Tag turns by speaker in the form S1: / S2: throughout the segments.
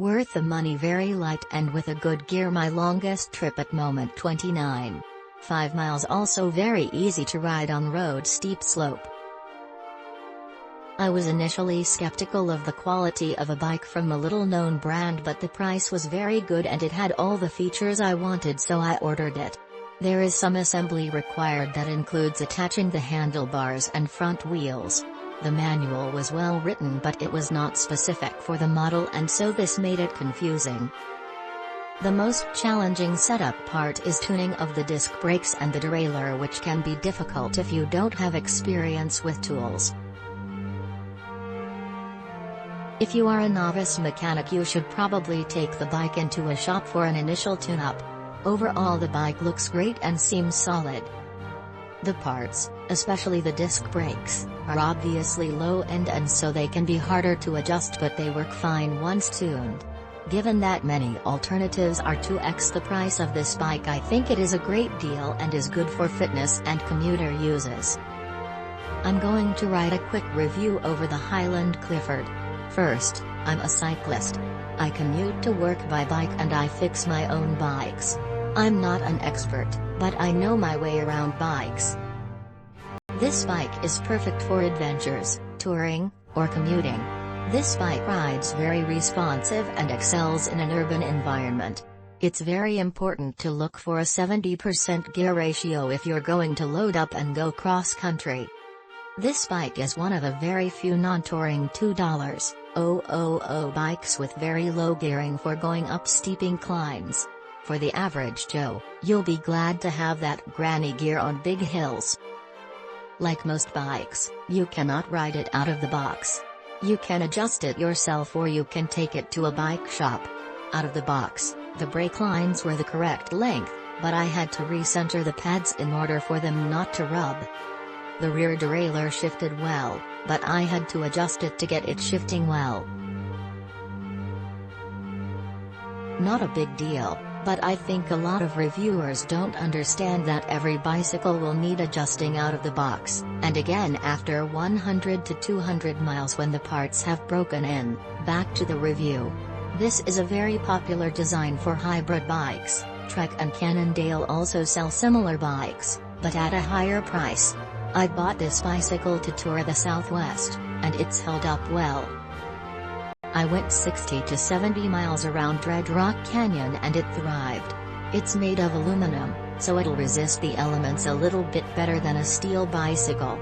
S1: Worth the money, very light and with a good gear. My longest trip at moment 29.5 miles, also very easy to ride on road, steep slope. I was initially skeptical of the quality of a bike from a little known brand, but the price was very good and it had all the features I wanted, so I ordered it. There is some assembly required that includes attaching the handlebars and front wheels. The manual was well written, but it was not specific for the model, and so this made it confusing. The most challenging setup part is tuning of the disc brakes and the derailleur, which can be difficult if you don't have experience with tools. If you are a novice mechanic, you should probably take the bike into a shop for an initial tune-up. Overall, the bike looks great and seems solid. The parts, especially the disc brakes, are obviously low-end and so they can be harder to adjust, but they work fine once tuned. Given that many alternatives are 2x the price of this bike, I think it is a great deal and is good for fitness and commuter uses. I'm going to write a quick review over the Hiland Clifford. First, I'm a cyclist. I commute to work by bike and I fix my own bikes. I'm not an expert, but I know my way around bikes. This bike is perfect for adventures, touring, or commuting. This bike rides very responsive and excels in an urban environment. It's very important to look for a 70% gear ratio if you're going to load up and go cross-country. This bike is one of a very few non-touring $2,000 bikes with very low gearing for going up steep inclines. For the average Joe, you'll be glad to have that granny gear on big hills. Like most bikes, you cannot ride it out of the box. You can adjust it yourself or you can take it to a bike shop. Out of the box, the brake lines were the correct length, but I had to recenter the pads in order for them not to rub. The rear derailleur shifted well, but I had to adjust it to get it shifting well. Not a big deal, but I think a lot of reviewers don't understand that every bicycle will need adjusting out of the box, and again after 100 to 200 miles when the parts have broken in. Back to the review. This is a very popular design for hybrid bikes. Trek and Cannondale also sell similar bikes, but at a higher price. I bought this bicycle to tour the Southwest, and it's held up well. I went 60 to 70 miles around Red Rock Canyon and it thrived. It's made of aluminum, so it'll resist the elements a little bit better than a steel bicycle.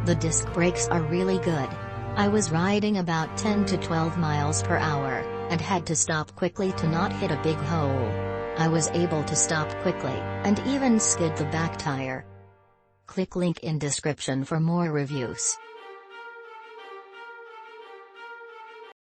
S1: The disc brakes are really good. I was riding about 10 to 12 miles per hour, and had to stop quickly to not hit a big hole. I was able to stop quickly, and even skid the back tire. Click link in description for more reviews.